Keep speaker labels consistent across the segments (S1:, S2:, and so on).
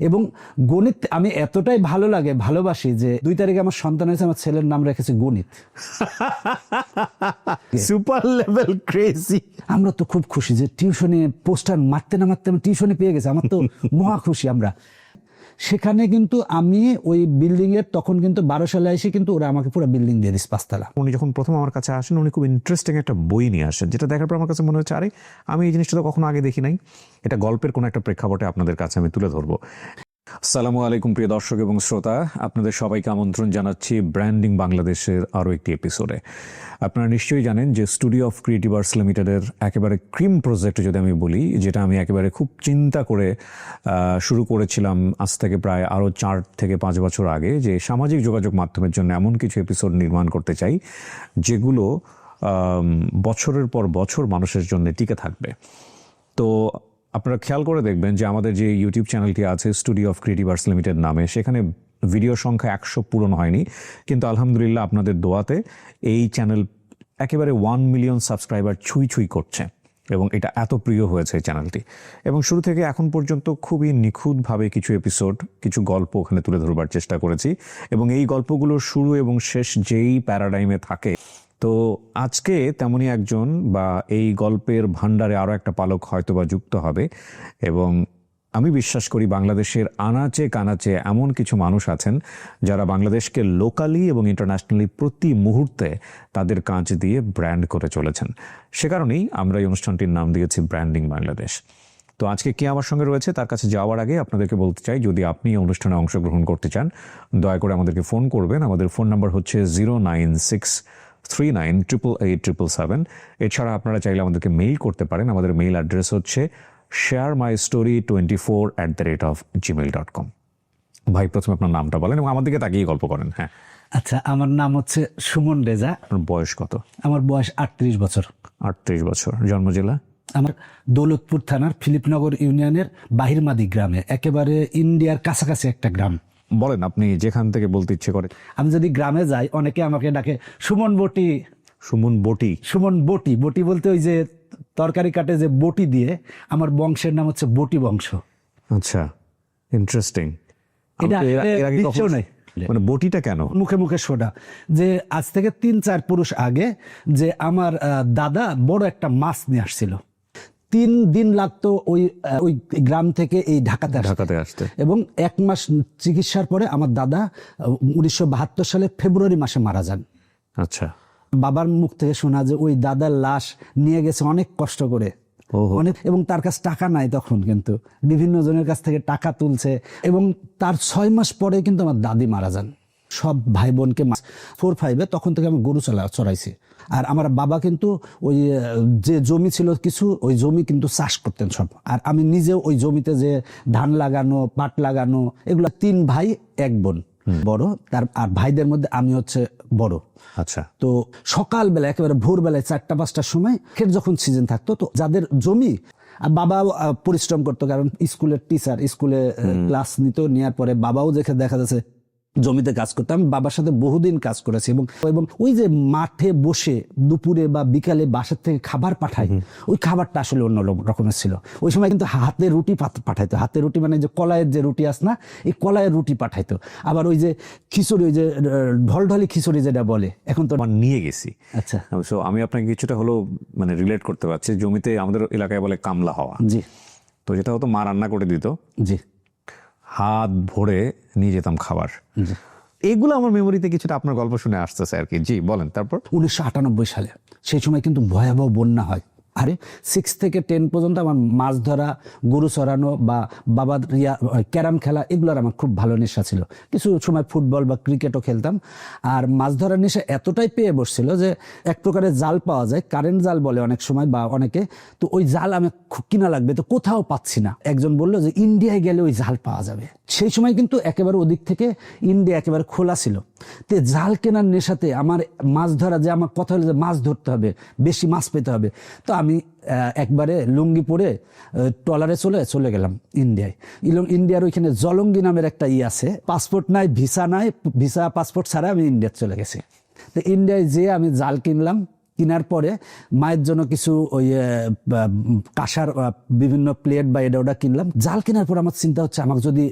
S1: এবং গণিত আমি এতটাই ভালোবাসি যে 2 তারিখে আমার সন্তান হয়েছে, আমার ছেলের নাম রেখেছে গণিত।
S2: Super level crazy.
S1: আমরা তো খুব খুশি যে টিউশনে পোস্টার মারতে না মারতে আমি টিউশনে পেয়ে গেছে, আমার তো মহা খুশি আমরা। সেখানে কিন্তু আমি ওই বিল্ডিং এর তখন কিন্তু 12 সালে এসে কিন্তু ওরা আমাকে পুরো বিল্ডিং দিয়ে দিস 5 তলা।
S2: উনি যখন প্রথম আমার কাছে আসেন উনি খুব ইন্টারেস্টিং একটা বই নিয়ে আসেন, যেটা দেখার পর আমার কাছে মনে হচ্ছে আরে আমি এই জিনিসটা তো কখনো আগে দেখি নাই। এটা গল্পের কোনো একটা প্রেক্ষাপটে আপনাদের কাছে আমি তুলে ধরবো। আসসালামু আলাইকুম প্রিয় দর্শক এবং শ্রোতা, আপনাদের সবাইকে আমন্ত্রণ জানাচ্ছি ব্র্যান্ডিং বাংলাদেশের আরও একটি এপিসোডে। আপনারা নিশ্চয়ই জানেন যে স্টুডিও অফ ক্রিয়েটিভ আর্টস লিমিটেডের একেবারে ক্রিম প্রজেক্ট যদি আমি বলি, যেটা আমি একেবারে খুব চিন্তা করে শুরু করেছিলাম আজ থেকে প্রায় আরও 4 থেকে 5 বছর আগে, যে সামাজিক যোগাযোগ মাধ্যমের জন্য এমন কিছু এপিসোড নির্মাণ করতে চাই যেগুলো বছরের পর বছর মানুষের জন্য টিকে থাকবে। তো আপনারা খেয়াল করে দেখবেন যে আমাদের যে ইউটিউব চ্যানেলটি আছে studio of creative arts limited নামে, সেখানে ভিডিও সংখ্যা 100 পূরণ হয়নি, কিন্তু আলহামদুলিল্লাহ আপনাদের দোয়াতে এই চ্যানেল একেবারে 1 মিলিয়ন সাবস্ক্রাইবার ছুঁই করছে এবং এটা এত প্রিয় হয়েছে এই চ্যানেলটি। এবং শুরু থেকে এখন পর্যন্ত খুবই নিখুঁতভাবে কিছু এপিসোড, কিছু গল্প ওখানে তুলে ধরবার চেষ্টা করেছি এবং এই গল্পগুলোর শুরু এবং শেষ যেই প্যারাডাইমে থাকে। তো আজকে তেমনই একজন বা এই গল্পের ভান্ডারে আরও একটা পালক হয়তো বা যুক্ত হবে এবং আমি বিশ্বাস করি বাংলাদেশের আনাচে কানাচে এমন কিছু মানুষ আছেন যারা বাংলাদেশকে লোকালি এবং ইন্টারন্যাশনালি প্রতি মুহূর্তে তাদের কাজ দিয়ে ব্র্যান্ড করে চলেছেন। সে কারণেই আমরা এই অনুষ্ঠানটির নাম দিয়েছি ব্র্যান্ডিং বাংলাদেশ। তো আজকে কে আমার সঙ্গে রয়েছে তার কাছে যাওয়ার আগে আপনাদেরকে বলতে চাই, যদি আপনি এই অনুষ্ঠানে অংশগ্রহণ করতে চান দয়া করে আমাদেরকে ফোন করবেন। আমাদের ফোন নাম্বার হচ্ছে 09639887777। এছাড়া আপনারা চাইলে আমাদেরকে মেইল করতে পারেন। আমাদের মেইল অ্যাড্রেস হচ্ছে sharemystory24@gmail.com। ভাই, প্রথমে আপনার নামটা বলেন এবং আমাদেরকে তাকিয়ে গল্প করেন। হ্যাঁ,
S1: আচ্ছা, আমার নাম হচ্ছে সুমন রেজা।
S2: আপনার বয়স কত?
S1: আমার বয়স 38 বছর।
S2: 38 বছর। জন্ম জেলা?
S1: আমার দৌলতপুর থানার ফিলিপনগর ইউনিয়নের বাহিরমাদি গ্রামে, একেবারে ইন্ডিয়ার কাছাকাছি একটা গ্রাম।
S2: বলেন আপনি যেখান থেকে বলতে ইচ্ছে করে।
S1: আমি যদি গ্রামে যাই অনেকে আমাকে ডাকে সুমন বটি।
S2: সুমন বটি?
S1: সুমন বটি। বটি বলতে ওই যে তরকারি কাটে যে বটি দিয়ে, আমার বংশের নাম হচ্ছে বটি বংশ।
S2: আচ্ছা, ইন্টারেস্টিং।
S1: এটা নাই
S2: মানে বটিটা কেন?
S1: মুখে মুখে শোনা যে আজ থেকে 3-4 পুরুষ আগে যে আমার দাদা বড় একটা মাছ নিয়ে আসছিল। 3 দিন লাগতো ওই গ্রাম থেকে এই ঢাকাতে আসতে এবং 1 মাস চিকিৎসার পরে আমার দাদা 1972 সালে ফেব্রুয়ারি মাসে মারা যান।
S2: আচ্ছা।
S1: বাবার মুখ থেকে শোনা যে ওই দাদার লাশ নিয়ে গেছে অনেক কষ্ট করে, অনেক, এবং তার কাছে টাকা নাই তখন, কিন্তু বিভিন্ন জনের কাছ থেকে টাকা তুলছে এবং তার 6 মাস পরে কিন্তু আমার দাদি মারা যান। সব ভাই বোনকে 4-5-এ তখন থেকে আমি গরু চড়াইছি। আর আমার বাবা কিন্তু ওই যে জমি ছিল কিছু, ওই জমি কিন্তু চাষ করতেন সব। আর আমি নিজেও ওই জমিতে যে ধান লাগানো, পাট লাগানো, এগুলো 3 ভাই 1 বোন বড়, তার আর ভাইদের মধ্যে আমি হচ্ছে বড়।
S2: আচ্ছা।
S1: তো সকালবেলা একেবারে ভোরবেলায় 4টা-5টার সময় ক্ষেত যখন সিজন থাকতো, তো যাদের জমি, বাবা পরিশ্রম করতো কারণ স্কুলের টিচার, স্কুলে ক্লাস নিত, নেওয়ার পরে বাবাও দেখা যাচ্ছে জমিতে কাজ করতাম। আমি বাবার সাথে বহুদিন কাজ করেছি এবং ওই যে মাঠে বসে দুপুরে বা বিকালে বাসার থেকে খাবার পাঠাই, ওই খাবারটা আসলে অন্য রকমের ছিল। ওই সময় কিন্তু হাতে রুটি পাঠাইতো। হাতে রুটি মানে যে কলাইয়ের যে রুটি আছে না, এই কলাইয়ের রুটি পাঠাইতো। আবার ওই যে খিচুড়ি, ওই যে ঢলঢলি খিচুড়ি যেটা বলে, এখন তো
S2: নিয়ে গেছি।
S1: আচ্ছা,
S2: সো আমি আপনাকে কিছুটা হলো মানে রিলেট করতে পারছি। জমিতে আমাদের এলাকায় বলে কামলা হওয়া।
S1: জি।
S2: তো যেটা হতো মা রান্না করে দিত,
S1: জি,
S2: হাত ভরে নিয়ে যেতাম খাবার। এগুলো আমার মেমোরিতে কিছুটা আপনার গল্প শুনে আসতেছে আর কি। জি বলেন। তারপর
S1: 1998 সালে সেই সময় কিন্তু ভয়াবহ বন্যা হয়। আরে 6 থেকে 10 পর্যন্ত আমার মাছ ধরা, গরু চড়ানো বা বাবার ক্যারাম খেলা, এগুলোর আমার খুব ভালো নেশা ছিল। কিছু সময় ফুটবল বা ক্রিকেটও খেলতাম। আর মাছ ধরার নেশা এতটাই পেয়ে বসছিল যে এক প্রকারের জাল পাওয়া যায়, কারেন্ট জাল বলে অনেক সময় বা অনেকে, তো ওই জাল আমি কিনা লাগবে, তো কোথাও পাচ্ছি না। একজন বললো যে ইন্ডিয়ায় গেলে ওই জাল পাওয়া যাবে। সেই সময় কিন্তু একেবারে ওদিক থেকে ইন্ডিয়া একেবারে খোলা ছিল। তো জাল কেনার নেশাতে আমার মাছ ধরা, যে আমার কথা হলো যে মাছ ধরতে হবে, বেশি মাছ পেতে হবে, তো আমি একবারে লুঙ্গি পরে ট্রলারে চলে গেলাম ইন্ডিয়ায়। ইন্ডিয়ার ওইখানে জলঙ্গি নামের একটা আছে, পাসপোর্ট নাই, ভিসা নাই, ভিসা পাসপোর্ট ছাড়া আমি ইন্ডিয়া চলে গেছি। তো ইন্ডিয়ায় যেয়ে আমি জাল কিনলাম, কেনার পরে মায়ের জন্য কিছু ওই কাঁসার বিভিন্ন প্লেট বা এটা ওটা কিনলাম। জাল কেনার পর আমার চিন্তা হচ্ছে আমাকে যদি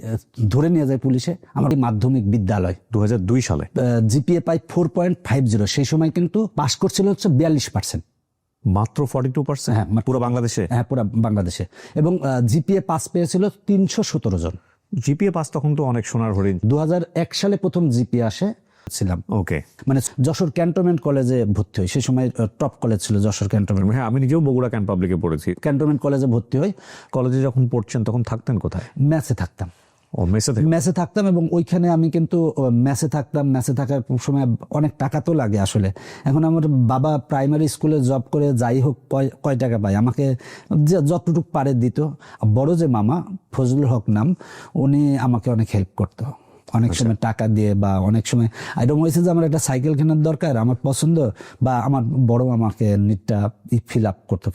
S1: ধরে নিয়ে যায় পুলিশে, আমার মাধ্যমিক বিদ্যালয়
S2: 2002 সালে
S1: জিপিএ পাই 4.50, সেই সময় কিন্তু পাস করছিল হচ্ছে 42%।
S2: মাত্র 42%?
S1: হ্যাঁ,
S2: পুরো বাংলাদেশে?
S1: হ্যাঁ, পুরো বাংলাদেশে। এবং জিপিএ পাস পেয়েছিল 317 জন।
S2: জিপিএ পাস তখন তো অনেক সোনার হরিণ।
S1: 2001 সালে প্রথম জিপিএ আসে ছিলাম।
S2: ওকে,
S1: মানে যশোর ক্যান্টনমেন্ট কলেজে ভর্তি হই, সেই সময় টপ কলেজ ছিল যশোর ক্যান্টনমেন্ট।
S2: হ্যাঁ আমি নিজেও বগুড়া ক্যান্ট পাবলিকে পড়েছি।
S1: ক্যান্টনমেন্ট কলেজে ভর্তি হই।
S2: কলেজে যখন পড়ছেন তখন থাকতেন কোথায়?
S1: মেসে থাকতাম।
S2: ও, মেসে থেকে?
S1: মেসে থাকতাম, এবং ওইখানে আমি কিন্তু মেসে থাকতাম। মেসে থাকার সময় অনেক টাকা তো লাগে আসলে। এখন আমার বাবা প্রাইমারি স্কুলে জব করে যাই হোক কয় টাকা পায়, আমাকে যতটুকু পারে দিত। বড় যে মামা, ফজলুল হক নাম, উনি আমাকে অনেক হেল্প করতো অনেক সময় টাকা দিয়ে, বা অনেক সময় আইডম হয়েছে যে আমার একটা সাইকেল কেনার দরকার, আমার পছন্দ, বা আমার বড় মামাকে নিটটা ফিল আপ করতো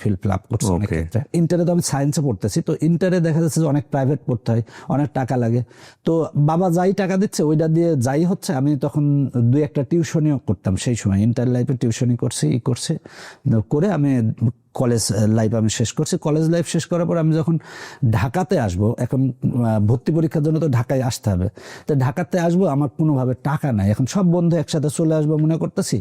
S1: অনেক ক্ষেত্রে। ইন্টারে তো আমি সায়েন্সে পড়তেছি, তো ইন্টারে দেখা যাচ্ছে যে অনেক প্রাইভেট পড়তে হয়, অনেক টাকা লাগে। তো বাবা যাই টাকা দিচ্ছে ওইটা দিয়ে যাই হচ্ছে। আমি তখন 2-1টা টিউশনিও করতাম সেই সময়। ইন্টার লাইফে টিউশনি করছি করে আমি কলেজ লাইফ আমি শেষ করছি। কলেজ লাইফ শেষ করার পর আমি যখন ঢাকাতে আসবো, এখন ভর্তি পরীক্ষার জন্য তো ঢাকায় আসতে হবে, তো ঢাকাতে আসবো, আমার কোনোভাবে টাকা নাই। এখন সব বন্ধু একসাথে চলে আসবো মনে করতেছি।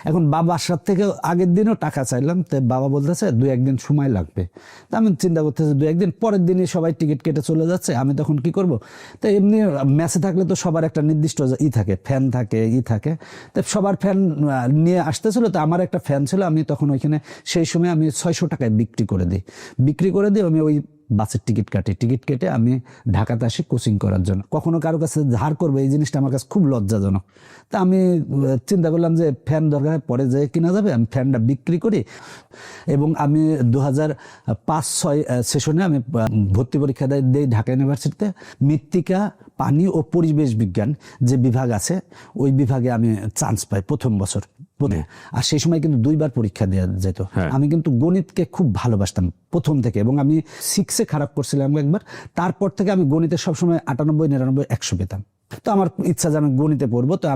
S1: এখন বাবার সাথে থেকে আগের দিনও টাকা চাইলাম, তো বাবা বলতেছে 2-1 দিন সময় লাগবে। তা আমি চিন্তা করতেছি 2-1 দিন, পরের দিনই সবাই টিকিট কেটে চলে যাচ্ছে, আমি তখন কি করব? তো এমনি ম্যাচে থাকলে তো সবার একটা নির্দিষ্ট থাকে, ফ্যান থাকে, থাকে, তো সবার ফ্যান নিয়ে আসতেছিল। তো আমার একটা ফ্যান ছিল, আমি তখন ওইখানে সেই সময় আমি 600 টাকায় বিক্রি করে দিই। আমি ওই বাসের টিকিট কেটে আমি ঢাকাতে আসি কোচিং করার জন্য। কখনো কারো কাছে ধার করবো, এই জিনিসটা আমার কাছে খুব লজ্জাজনক। তা আমি চিন্তা করলাম যে ফ্যান দরকার হয় পরে যেয়ে কিনা যাবে, আমি ফ্যানটা বিক্রি করি। এবং আমি 2005-06 সেশনে আমি ভর্তি পরীক্ষা দিই ঢাকা ইউনিভার্সিটিতে। মৃত্তিকা, পানি ও পরিবেশ বিজ্ঞান যে বিভাগ আছে, ওই বিভাগে আমি চান্স পাই প্রথম বছর। আর সেই সময় কিন্তু 2বার পরীক্ষা দেওয়া যেত। আমি কিন্তু গণিতকে খুব ভালোবাসতাম প্রথম থেকে, এবং আমি 6-এ খারাপ করছিলাম একবার। তারপর থেকে আমি গণিতে সবসময় 98, 99, 100 পেতাম। তো আমার ইচ্ছা যে আমি গণিতে পড়বো। তো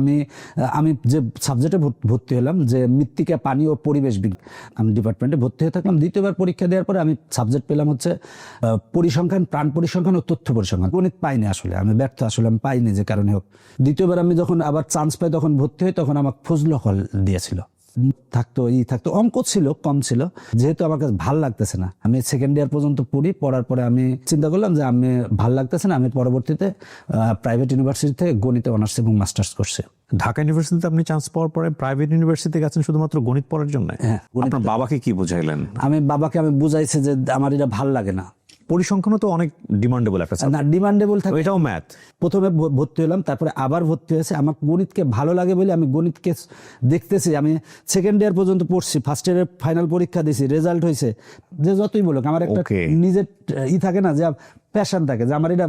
S1: আমি যে সাবজেক্টে ভর্তি হলাম, যে মৃত্তিকা, পানি ও পরিবেশ বিজ্ঞান, আমি ডিপার্টমেন্টে ভর্তি হয়ে থাকলাম। দ্বিতীয়বার পরীক্ষা দেওয়ার পরে আমি সাবজেক্ট পেলাম হচ্ছে পরিসংখ্যান, প্রাণ পরিসংখ্যান ও তথ্য পরিসংখ্যান। গণিত পাইনি আসলে, আমি ব্যর্থ, আসলে আমি পাইনি যে কারণে হোক। দ্বিতীয়বার আমি যখন আবার চান্স পাই, তখন ভর্তি হই, তখন আমাকে ফজলুল হক দিয়েছিল। থাকতো অঙ্ক ছিল, কম ছিল, যেহেতু আমার কাছে ভাল লাগতেছে না। আমি সেকেন্ড ইয়ার পর্যন্ত পড়ার পরে আমি চিন্তা করলাম যে আমি ভাল লাগতেছে না। আমি পরবর্তীতে প্রাইভেট ইউনিভার্সিটিতে গণিতে অনার্স এবং মাস্টার্স করছি।
S2: ঢাকা ইউনিভার্সিটিতে আপনি চান্স পাওয়ার পরে প্রাইভেট ইউনিভার্সিটিতে গেছেন শুধুমাত্র গণিত পড়ার জন্য?
S1: হ্যাঁ।
S2: আপনার বাবাকে কি বুঝাইলেন?
S1: বাবাকে আমি বুঝাইছি যে আমার এটা ভাল লাগে না।
S2: পরিসংখ্যানও তো অনেক ডিমান্ডেবল একটা সাবজেক্ট।
S1: না, ডিমান্ডেবল থাকে,
S2: এটাও ম্যাথ।
S1: প্রথমে ভর্তি হলাম, তারপরে আবার ভর্তি হয়েছে। আমার গণিতকে ভালো লাগে বলে আমি গণিতকে দেখতেছি। আমি সেকেন্ড ইয়ার পর্যন্ত পড়ছি, ফার্স্ট ইয়ারের ফাইনাল পরীক্ষা দিয়েছি, রেজাল্ট হয়েছে। যে যতই বলুক, আমার একটা নিজের থাকে না, যে প্যাশন থাকে, যে আমার এটা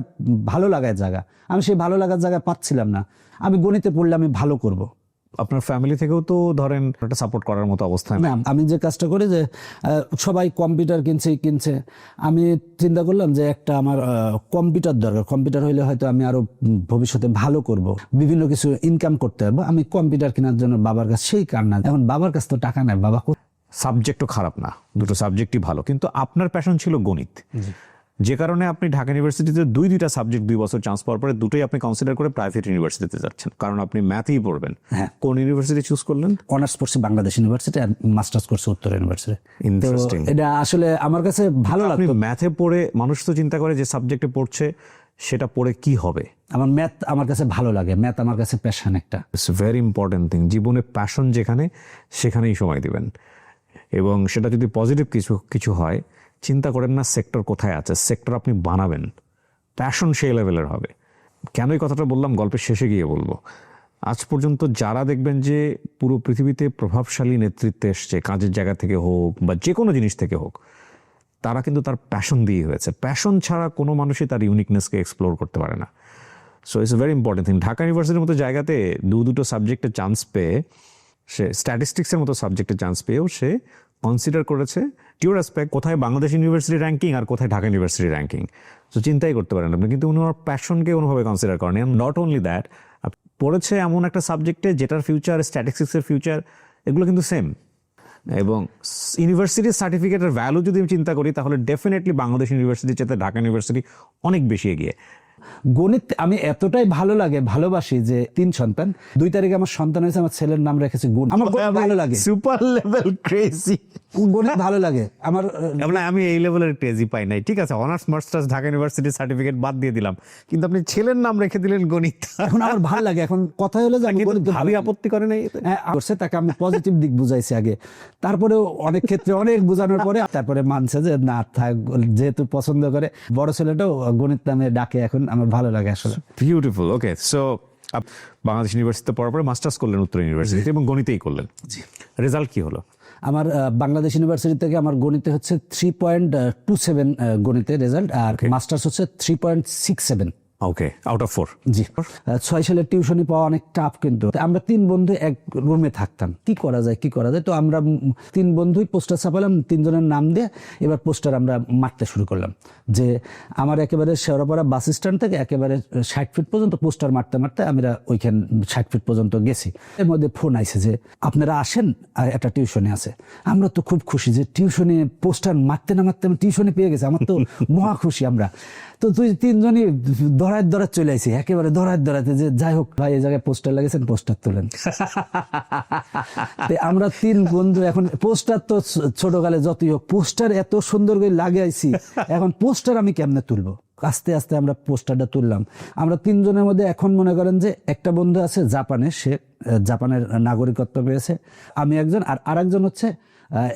S1: ভালো লাগার জায়গা। আমি সেই ভালো লাগার জায়গা পাচ্ছিলাম না। আমি গণিতে পড়লে আমি ভালো করব।
S2: আপনার ফ্যামিলি থেকেও তো ধরেন একটা সাপোর্ট করার মতো অবস্থা
S1: না। আমি যে কাজটা করি, যে সবাই কম্পিউটার কিনছে, আমি চিন্তা করলাম যে একটা আমার কম্পিউটার দরকার। কম্পিউটার হইলে হয়তো আমি আরো ভবিষ্যতে ভালো করব, বিভিন্ন কিছু ইনকাম করতে পারবো। আমি কম্পিউটার কেনার জন্য বাবার কাছে সেই কান্না। এখন বাবার কাছে তো টাকা নাই। বাবা
S2: সাবজেক্টও খারাপ না, দুটো সাবজেক্টই ভালো, কিন্তু আপনার প্যাশন ছিল গণিত, যে কারণে আপনি ঢাকা ইউনিভার্সিটিতে দুইটা সাবজেক্ট 2 বছর চান্স পাওয়ার পরে দুটোই আপনি কনসিডার করে প্রাইভেট ইউনিভার্সিটিতে যাচ্ছেন, কারণ আপনি ম্যাথই পড়বেন।
S1: হ্যাঁ।
S2: কোন ইউনিভার্সিটি চুজ করলেন?
S1: অনার্স পড়ছি বাংলাদেশ ইউনিভার্সিটি, আর মাস্টার্স করছি উত্তর ইউনিভার্সিটি।
S2: ইন্টারেস্টিং।
S1: এটা আসলে আমার কাছে ভালো লাগতো।
S2: ম্যাথে পড়ে মানুষ তো চিন্তা করে যে সাবজেক্টে পড়ছে সেটা পড়ে কি হবে।
S1: আমার ম্যাথ আমার কাছে ভালো লাগে, ম্যাথ আমার কাছে প্যাশন একটা।
S2: It's very important thing. জীবনে প্যাশন যেখানে, সেখানেই সময় দিবেন, এবং সেটা যদি পজিটিভ কিছু হয়, চিন্তা করেন না সেক্টর কোথায় আছে, সেক্টর আপনি বানাবেন, প্যাশন সেই লেভেলের হবে। কেন এই কথাটা বললাম গল্পের শেষে গিয়ে বলবো। আজ পর্যন্ত যারা দেখবেন যে পুরো পৃথিবীতে প্রভাবশালী নেতৃত্বে এসছে, কাজের জায়গা থেকে হোক বা যে কোনো জিনিস থেকে হোক, তারা কিন্তু তার প্যাশন দিয়ে হয়েছে। প্যাশন ছাড়া কোনো মানুষই তার ইউনিকনেসকে এক্সপ্লোর করতে পারে না। So it's a very important thing. Dhaka ইউনিভার্সিটির মতো জায়গাতে দুটো সাবজেক্টে চান্স পেয়ে, সে স্ট্যাটিস্টিক্সের মতো সাবজেক্টে চান্স পেয়েও সে কনসিডার করেছে ডিউ রেসপেক্ট কোথায় বাংলাদেশ ইউনিভার্সিটি র্যাঙ্কিং আর কোথায় ঢাকা ইউনিভার্সিটি র্যাঙ্কিং। সো চিন্তাই করতে পারেন আপনি, কিন্তু উনি ওনার প্যাশনকে অনুভাবে কনসিডার করেন। নট অনলি দ্যাট, পড়েছে এমন একটা সাবজেক্টে যেটার ফিউচার, স্ট্যাটিস্টিক্সের ফিউচার, এগুলো কিন্তু সেম। এবং ইউনিভার্সিটির সার্টিফিকেটের ভ্যালু যদি আমি চিন্তা করি তাহলে ডেফিনেটলি বাংলাদেশ ইউনিভার্সিটির চেয়ে ঢাকা ইউনিভার্সিটি অনেক বেশি এগিয়ে।
S1: গণিত আমি এতটাই ভালোবাসি যে 3 সন্তান, 2 তারিখে আমার সন্তান হয়েছে, আমার ছেলের নাম রেখেছে গুণ। আমার গণিত ভালো লাগে,
S2: সুপার লেভেল ক্রেজি।
S1: গণিত ভালো লাগে আমার।
S2: আমি এই লেভেলের ক্রেজি পাই নাই। ঠিক আছে, অনার্স মাস্টার্স ঢাকা ইউনিভার্সিটির সার্টিফিকেট বাদ দিয়ে দিলাম, কিন্তু আপনি ছেলের নাম রেখে দিলেন গণিত।
S1: এখন আমার ভালো লাগে। এখন কথা হলো যে আমি গণিত
S2: ভাবি আপত্তি করে নাই এতে?
S1: হ্যাঁ করছে, তাকে আমি পজিটিভ দিক বুঝাইছি আগে, তারপরেও অনেক ক্ষেত্রে অনেক বোঝানোর পরে তারপরে মানছে যে না থাক, যেহেতু পছন্দ করে। বড় ছেলেটাও গণিত নামে ডাকে এখন, আমার ভালো লাগে আসলে।
S2: বিউটিফুল। ওকে, সো বাংলাদেশ ইউনিভার্সিটিতে পড়ার পরে মাস্টার্স করলেন উত্তর ইউনিভার্সিটি এবং গণিতেই করলেন। রেজাল্ট কি হলো?
S1: আমার বাংলাদেশ ইউনিভার্সিটি থেকে আমার গণিতে হচ্ছে 3.27 গণিতে রেজাল্ট, আর মাস্টার্স হচ্ছে 3.67।
S2: ওকে, আউট অফ 4।
S1: জি, 6 সালের টিউশনি পাওয়া অনেক টাফ, কিন্তু আমরা 3 বন্ধু এক রুমে থাকতাম। কি করা যায় তো আমরা 3 বন্ধুই পোস্টার ছাপালাম, 3 জনের নাম দিয়ে। এবার পোস্টার আমরা মারতে শুরু করলাম, যে আমার একেবারে শেওড়াপাড়া বাস স্ট্যান্ড থেকে একেবারে 60 ফিট পর্যন্ত পোস্টার মারতে মারতে আমরা ওইখান 60 ফিট পর্যন্ত গেছি। এর মধ্যে ফোন আইছে যে আপনারা আসেন, একটা টিউশনি আছে। আমরা তো খুব খুশি যে টিউশনি পোস্টার মারতে না মারতে টিউশনি পেয়ে গেছে, আমার তো মহা খুশি আমরা। তো 3 জনই দৌড়ায় চলে আসি, একেবারে দৌড়াতে যে যাই হোক ভাই এই জায়গায় পোস্টার লাগেছেন, পোস্টার তোলেন। আমরা 3 বন্ধু এখন পোস্টার তো ছোটকালে যতই হোক পোস্টার এত সুন্দর করে লাগাইছি, এখন পোস্টার আমি কেমনে তুলবো? আস্তে আস্তে আমরা পোস্টারটা তুললাম। আমরা 3 জনের মধ্যে এখন মনে করেন যে একটা বন্ধু আছে জাপানে, সে জাপানের নাগরিকত্ব পেয়েছে, আমি একজন, আর আরেকজন হচ্ছে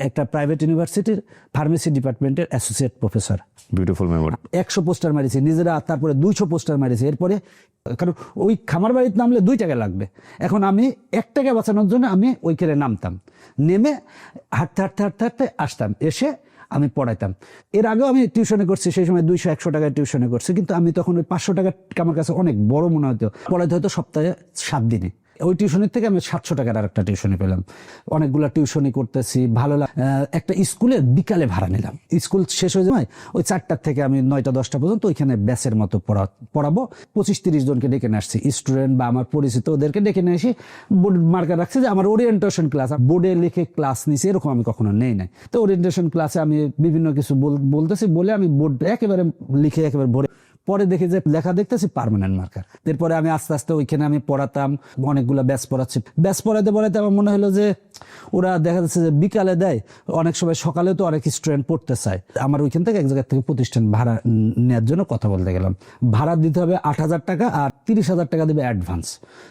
S1: একটা প্রাইভেট ইউনিভার্সিটির ফার্মেসি ডিপার্টমেন্টের associate professor.
S2: Beautiful memory.
S1: 100 poster মারিছি নিজেরা, তারপরে 200 পোস্টার মারিছি। এরপরে কারণ ওই খামার বাড়িতে নামলে 2 টাকা লাগবে, এখন আমি 1 টাকা বাঁচানোর জন্য আমি ওইখানে নামতাম, নেমে হাঁটতে আসতাম, এসে আমি পড়াইতাম। এর আগেও আমি টিউশনে করছি, সেই সময় 200-100 টাকায় টিউশনে করছি, কিন্তু আমি তখন ওই 500 টাকা আমার কাছে অনেক বড় মনে হতো। পড়াইতে হয়তো সপ্তাহে 7 দিনে। ওই টিউশনের থেকে আমি 700 টাকার আর একটা টিউশনি পেলাম। অনেকগুলা টিউশনি করতেছি, ভালো লাগে। একটা স্কুলে বিকালে ভাড়া নিলাম, স্কুল শেষ হয়ে যায় ওই 4টার থেকে আমি 9টা-10টা পর্যন্ত ওইখানে ব্যাচের মতো পড়াবো। 25-30 জনকে ডেকে নিয়ে আসছি, স্টুডেন্ট বা আমার পরিচিত, ওদেরকে ডেকে নিয়ে এসে বোর্ড মার্কার রাখছে যে আমার ওরিয়েন্টেশন ক্লাস, বোর্ডে লিখে ক্লাস নিছি, এরকম আমি কখনো নেই নাই। তো ওরিয়েন্টেশন ক্লাসে আমি বিভিন্ন কিছু বলতেছি বলে আমি বোর্ড একেবারে লিখে একেবারে ভরে, পরে দেখি যে লেখা দেখতেছি পার্মানেন্ট মার্কার। এরপরে আমি আস্তে আস্তে ওইখানে আমি পড়াতাম, অনেকগুলো ব্যাচ পড়াচ্ছি। ব্যাচ পড়াতে আমার মনে হলো যে ওরা দেখা যাচ্ছে যে বিকালে দেয়, অনেক সময় সকালে তো অনেক স্টুডেন্ট পড়তে চায়। আমার ওইখান থেকে এক জায়গা থেকে প্রতিষ্ঠান ভাড়া নেওয়ার জন্য কথা বলতে গেলাম। ভাড়া দিতে হবে 8,000 টাকা, আর 30,000 টাকা দেবে অ্যাডভান্স।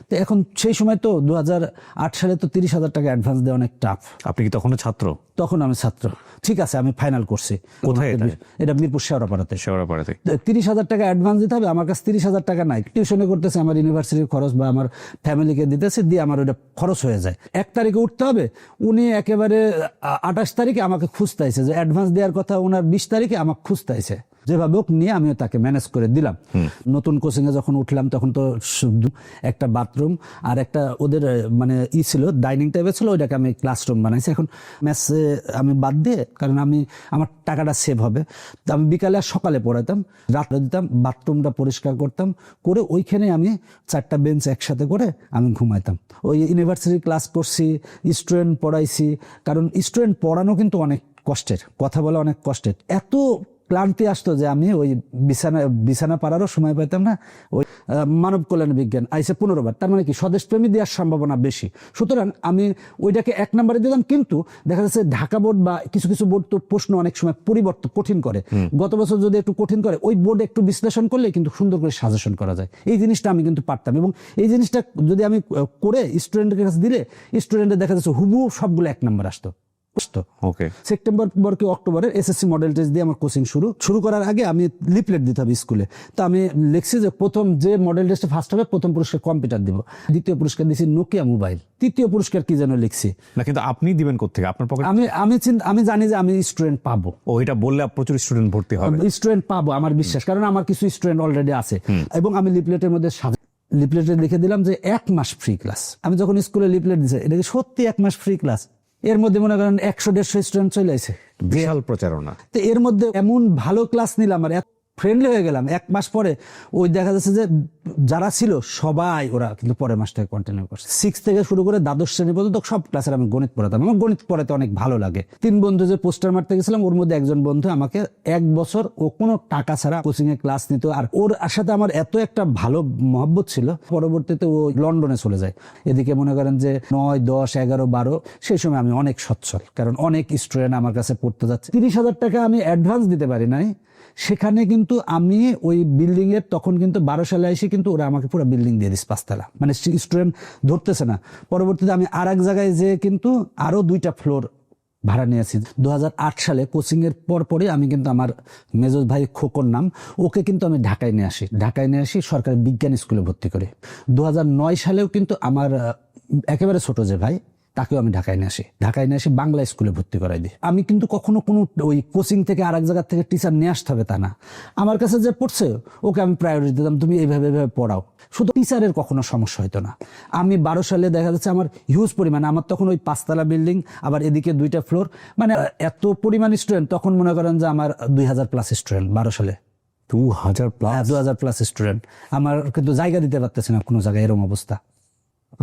S1: তো এখন সেই সময় তো 2008 সালে তো 30,000 টাকা অ্যাডভান্স দেওয়া অনেক টাফ।
S2: আপনি কি তখনও ছাত্র?
S1: তখন আমি ছাত্র। ঠিক আছে, আমি ফাইনাল করছি।
S2: কোথায়
S1: এটা মিরপুর শেওড়াপাড়াতে।
S2: 30,000
S1: টাকা অ্যাডভান্স দিতে হবে, আমার কাছে 30,000 টাকা নাই। টিউশনে করতেছে, আমার ইউনিভার্সিটির খরচ বা আমার ফ্যামিলিকে দিতেছে, দিয়ে আমার ওটা খরচ হয়ে যায়। 1 তারিখে উঠতে হবে, উনি একেবারে 28 তারিখে আমাকে খুঁজতে আইছে, যে অ্যাডভান্স দেওয়ার কথা ওনার 20 তারিখে আমাকে খুঁজতে আইছে। যেভাবে হোক নিয়ে আমিও তাকে ম্যানেজ করে দিলাম। নতুন কোচিং এ যখন উঠলাম তখন তো শুধু একটা বাথরুম আর একটা ওদের মানে ছিল, ডাইনিং টাইপের ছিল, ওইটাকে আমি ক্লাসরুম বানাইছি। এখন ম্যাথে আমি বাদ দিয়ে, কারণ আমার টাকাটা সেভ হবে, তো আমি বিকালে আর সকালে পড়াতাম, রাত্রে দিতাম, বাথরুমটা পরিষ্কার করতাম, করে ওইখানে আমি 4টা বেঞ্চ একসাথে করে আমি ঘুমাইতাম। ওই ইউনিভার্সিটি ক্লাস করছি, স্টুডেন্ট পড়াইছি, কারণ স্টুডেন্ট পড়ানো কিন্তু অনেক কষ্টের, কথা বলা অনেক কষ্টের। এত ক্লান্তি আসতো যে আমি ওই বিছানা পাড়ারও সময় পাইতাম না। ওই মানব কল্যাণ বিজ্ঞান আইসে 15 বার, তার মানে কি স্বদেশপ্রেমী দেওয়ার সম্ভাবনা বেশি। সুতরাং আমি ওইটাকে 1 নম্বরে দিলাম, কিন্তু দেখা যাচ্ছে ঢাকা বোর্ড বা কিছু কিছু বোর্ড তো প্রশ্ন অনেক সময় পরিবর্তন কঠিন করে। গত বছর যদি একটু কঠিন করে, ওই বোর্ডে একটু বিশ্লেষণ করলে কিন্তু সুন্দর করে সাজেশন করা যায়। এই জিনিসটা আমি কিন্তু পারতাম, এবং এই জিনিসটা যদি আমি করে স্টুডেন্টের কাছে দিলে, স্টুডেন্টের দেখা যাচ্ছে হুবহু সবগুলো 1 নম্বর আসতো। সেপ্টেম্বর কি অক্টোবরের এসএসসি মডেল টেস্ট দিয়ে আমার কোচিং শুরু করার আগে আমি লিফলেট দিতে হবে স্কুলে। তো আমি লিখছি যে প্রথম যে মডেল টেস্টে ফার্স্ট হবে, প্রথম পুরস্কার কম্পিউটার দিব, দ্বিতীয় পুরস্কার দিয়েছি নোকিয়া মোবাইল, তৃতীয় পুরস্কার কি যেন লিখছি
S2: না। কিন্তু আপনি দিবেন কোত্থেকে? আপনার পকেট?
S1: আমি জানি যে আমি স্টুডেন্ট পাবো।
S2: এটা বললে প্রচুর স্টুডেন্ট ভর্তি হবে,
S1: স্টুডেন্ট পাবো আমার বিশ্বাস, কারণ আমার কিছু স্টুডেন্ট অলরেডি আছে। এবং আমি লিফলেটের মধ্যে লিফলেটে লিখে দিলাম যে 1 মাস ফ্রি ক্লাস। আমি যখন স্কুলে লিফলেট দিয়েছি, এটা সত্যি 1 মাস ফ্রি ক্লাস। এর মধ্যে মনে করেন 100-150 স্টুডেন্ট চলে আসে,
S2: বিশাল প্রচারণা।
S1: তো এর মধ্যে এমন ভালো ক্লাস নিলাম, আর ফ্রেন্ডলি হয়ে গেলাম। 1 মাস পরে ওই দেখা যাচ্ছে যে যারা ছিল সবাই ওরা কিন্তু পরের মাস থেকে কন্টিনিউ করছে। 6 থেকে শুরু করে দ্বাদশ শ্রেণী পর্যন্ত সব ক্লাসের আমি গণিত পড়াতাম। আমার গণিত পড়াতে অনেক ভালো লাগে। 3 বন্ধু যে পোস্টার মারতে গেছিলাম, ওর মধ্যে একজন বন্ধু আমাকে 1 বছর ও কোনো টাকা ছাড়া কোচিং এ ক্লাস নিত। আর ওর সাথে আমার এত একটা ভালো মহব্বত ছিল, পরবর্তীতে ও লন্ডনে চলে যায়। এদিকে মনে করেন যে 9, 10, 11, 12 সেই সময় আমি অনেক সচ্ছল, কারণ অনেক স্টুডেন্ট আমার কাছে পড়তে যাচ্ছে। 30,000 টাকা আমি অ্যাডভান্স দিতে পারি নাই। সেখানে কিন্তু আমি ওই বিল্ডিং এর তখন কিন্তু 12 সালে এসে কিন্তু ওরা আমাকে পুরো বিল্ডিং দিয়ে দিচ্ছে 5 তলা, মানে স্টুডেন্ট ধরতেছে না। পরবর্তীতে আমি আর এক জায়গায় যেয়ে কিন্তু আরো 2টা ফ্লোর ভাড়া নিয়েছি। 2008 সালে কোচিং এর পরপরই আমি কিন্তু আমার মেজর ভাই খোকন নাম, ওকে কিন্তু আমি ঢাকায় নিয়ে আসি সরকারি বিজ্ঞান স্কুলে ভর্তি করে। 2009 সালেও কিন্তু আমার একেবারে ছোট যে ভাই, তাকেও আমি ঢাকায় নিয়ে আসি বাংলা স্কুলে ভর্তি করাই দিই। আমি কিন্তু কখনো কোনো ওই কোচিং থেকে আরেক জায়গা থেকে টিচার নিয়ে আসতে হবে তা না। আমার কাছে যে পড়ছে ওকে আমি প্রায়োরিটি দিতাম, তুমি এইভাবে পড়াও। শুধু টিচারের কখনো সমস্যা হতো না। আমি 12 সালে দেখা যাচ্ছে আমার হিউজ পরিমাণে, আমার তখন ওই 5 তলা বিল্ডিং, আবার এদিকে 2টা ফ্লোর, মানে এত পরিমাণ স্টুডেন্ট। তখন মনে করেন যে আমার 2000 প্লাস স্টুডেন্ট 12 সালে। 2000 প্লাস স্টুডেন্ট। আমার কিন্তু জায়গা দিতে পারতেছে না কোনো জায়গায়, এরকম অবস্থা।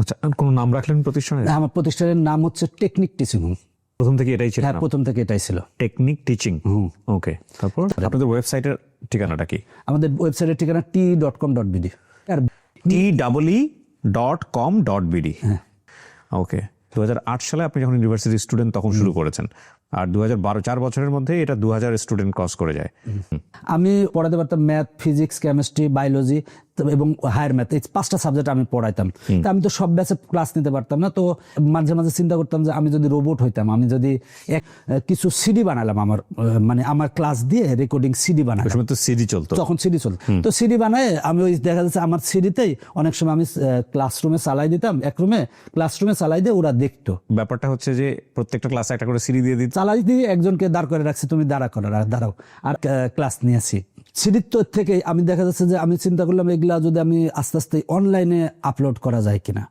S2: আচ্ছা, কোনো নাম রাখলেন প্রতিষ্ঠানের?
S1: আমার প্রতিষ্ঠানের নাম হচ্ছে টেকনিক টিচিং হোম।
S2: প্রথম থেকে এটাই ছিল?
S1: হ্যাঁ, প্রথম থেকে এটাই ছিল,
S2: টেকনিক টিচিং। ওকে, তারপর আপনাদের ওয়েবসাইটের ঠিকানাটা কি?
S1: আমাদের ওয়েবসাইটের ঠিকানা t.com.bd আর
S2: t.com.bd। ওকে, 2008 সালে আপনি যখন ইউনিভার্সিটি স্টুডেন্ট তখন শুরু করেছেন, আর 2012 4 বছরের মধ্যে এটা 2000 স্টুডেন্ট ক্রস করে যায়।
S1: আমি পড়াতে পারতাম ম্যাথ, ফিজিক্স, কেমিস্ট্রি, বায়োলজি এবং হায়ার ম্যাথ, এই 5টা সাবজেক্ট আমি পড়াইতাম। তা আমি তো সব ব্যাচে ক্লাস নিতে পারতাম না। তো মাঝে মাঝে চিন্তা করতাম যে আমি যদি রোবট হইতাম, আমি যদি কিছু সিডি বানালাম, মানে আমার ক্লাস দিয়ে রেকর্ডিং সিডি বানালাম।
S2: তো সিডি চলতো,
S1: তখন সিডি চলতো। তো সিডি বানায় আমি ওই দেখা যাচ্ছে আমার সিডিতেই অনেক সময় আমি ক্লাসরুমে চালাই দিতাম, এক রুমে ক্লাসরুমে চালাই দিয়ে ওরা দেখতো।
S2: ব্যাপারটা হচ্ছে যে প্রত্যেকটা ক্লাসে একটা করে সিডি দিয়ে দিত,
S1: চালাই দিয়ে একজনকে দাঁড় করে রাখছি, তুমি দাঁড়াও আর ক্লাস নিয়েছি। সিডির থেকে আমি দেখা যাচ্ছে যে আমি চিন্তা করলাম এগুলা যদি আমি আস্তে আস্তে অনলাইনে আপলোড করা যায় কিনা।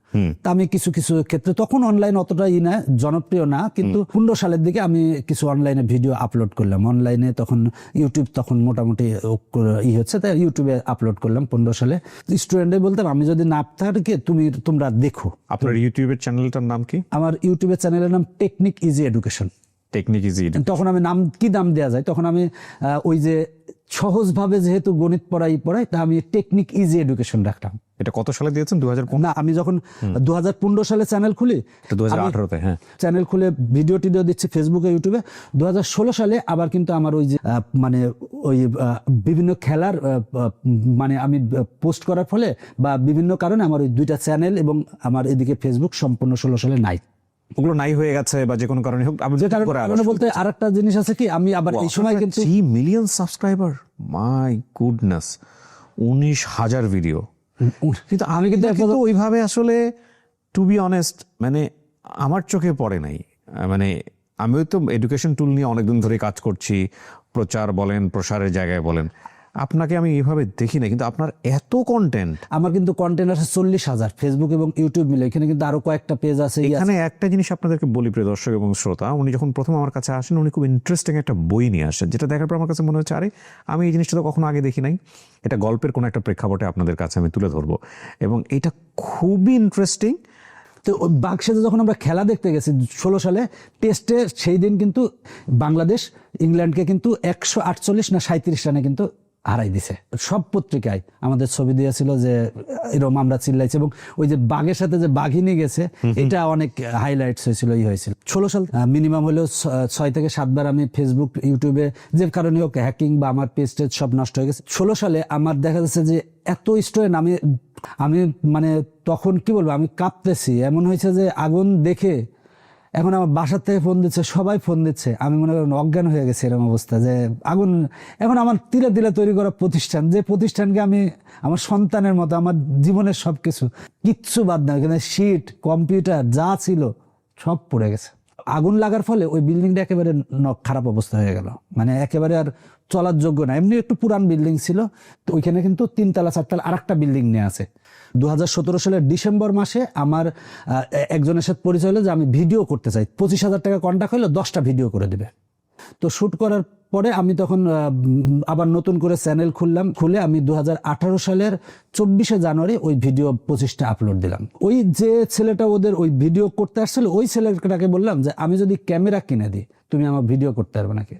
S1: তা আমি কিছু কিছু ক্ষেত্রে, তখন অনলাইন অতটা না জনপ্রিয় না, কিন্তু 15 সালের দিকে আমি কিছু অনলাইনে ভিডিও আপলোড করলাম। অনলাইনে তখন ইউটিউব তখন মোটামুটি হচ্ছে, তাই ইউটিউবে আপলোড করলাম 15 সালে। স্টুডেন্টে বলতাম আমি যদি না থাকি তোমরা দেখো।
S2: আপনার ইউটিউবের চ্যানেলটার নাম কি?
S1: আমার ইউটিউবের চ্যানেলের নাম technique easy education.
S2: Technique easy. তখন
S1: আমি নাম দেওয়া যায়, তখন আমি ওই যে সহজভাবে যেহেতু গণিত পড়াই তা আমি টেকনিক ইজি এডুকেশন রাখলাম।
S2: এটা কত সালে দিয়েছেন? 2015?
S1: না, আমি যখন 2015 সালে চ্যানেল খুলি,
S2: 2018-তে হ্যাঁ
S1: চ্যানেল খুলে ভিডিও দিচ্ছি ফেসবুকে, ইউটিউবে। 2016 সালে আবার কিন্তু আমার ওই যে মানে ওই বিভিন্ন খেলার মানে আমি পোস্ট করার ফলে বা বিভিন্ন কারণে আমার ওই 2টা চ্যানেল এবং আমার এদিকে ফেসবুক সম্পূর্ণ 16 সালে নাই।
S2: ওগুলো নাই হয়ে গেছে বা যে কোনো কারণে হোক।
S1: কারণে বলতে আরেকটা জিনিস আছে কি, আমি আবার এই সময় কিন্তু
S2: 3 million subscriber, my goodness, 19,000 video.
S1: কিন্তু আমি কিন্তু
S2: ওইভাবে আসলে টু বি অনেস্ট মানে আমার চোখে পড়ে নাই। মানে আমিও তো এডুকেশন টুল নিয়ে অনেকদিন ধরে কাজ করছি, প্রচার বলেন, প্রসারের জায়গায় বলেন, আপনাকে আমি এইভাবে দেখি না। কিন্তু আপনার এত কন্টেন্ট,
S1: আমার কিন্তু কন্টেন্ট আছে 40,000 ফেসবুক এবং ইউটিউব মিলে। এখানে কিন্তু আরো কয়েকটা পেজ আছে।
S2: এখানে একটা জিনিস আপনাদেরকে বলি প্রিয় দর্শক এবং শ্রোতা, উনি যখন প্রথম আমার কাছে আসেন উনি খুব ইন্টারেস্টিং একটা বই নিয়ে আসেন, যেটা দেখার পর আমার কাছে মনে হচ্ছে আরে আমি এই জিনিসটা তো কখনো আগে দেখি নাই। এটা গল্পের কোনো একটা প্রেক্ষাপটে আপনাদের কাছে আমি তুলে ধরবো, এবং এটা খুবই ইন্টারেস্টিং।
S1: তো বাক্সাতে যখন আমরা খেলা দেখতে গেছি 16 সালে টেস্টে, সেই দিন কিন্তু বাংলাদেশ ইংল্যান্ডকে কিন্তু 148 না 37 রানে কিন্তু হারাই দিছে। সব পত্রিকায় আমাদের ছবি দিয়েছিল যে এরকম আমরা চিল্লাইছি, এবং ওই যে বাঘের সাথে যে বাঘিনী গেছে এটা অনেক হাইলাইটস হয়েছিল। 16 সাল মিনিমাম হলেও 6 থেকে 7 বার আমি ফেসবুক ইউটিউবে যে কারণে হোক হ্যাকিং বা আমার পেজ টেজ সব নষ্ট হয়ে গেছে। 16 সালে আমার দেখা যাচ্ছে যে এত স্টুডেন্ট, আমি মানে তখন কি বলবো, আমি কাঁপতেছি। এমন হয়েছে যে আগুন দেখে এখন আমার বাসার থেকে ফোন দিচ্ছে, সবাই ফোন দিচ্ছে, আমি মনে করেন অজ্ঞান হয়ে গেছি এরকম অবস্থা। যে আগুন এখন আমার তিলে তিলে তৈরি করা প্রতিষ্ঠান, যে প্রতিষ্ঠানকে আমি আমার সন্তানের মতো, আমার জীবনের সবকিছু কিচ্ছু বাদ না, এখানে শীট কম্পিউটার যা ছিল সব পড়ে গেছে। আগুন লাগার ফলে ওই বিল্ডিংটা একেবারে খারাপ অবস্থা হয়ে গেল, মানে একেবারে আর চলার যোগ্য না। এমনি একটু পুরান বিল্ডিং ছিল, তো ওইখানে কিন্তু 3 তলা 4 তলা আরেকটা বিল্ডিং নিয়ে আছে। 2017 সালের ডিসেম্বর মাসে আমার একজনের সাথে পরিচয় হলো যে আমি ভিডিও করতে চাই, 25,000 টাকা কন্ট্রাক্ট হলো, 10টা ভিডিও করে দেবে। তো শ্যুট করার পরে আমি তখন আবার নতুন করে চ্যানেল খুলে আমি 2018 সালের 24শে জানুয়ারি ওই ভিডিও 25টা আপলোড দিলাম। ওই যে ছেলেটা ওদের ওই ভিডিও করতে আসছিল ওই ছেলেটাকে বললাম যে আমি যদি ক্যামেরা কিনে দিই তুমি আমার ভিডিও করতে পারবে নাকি?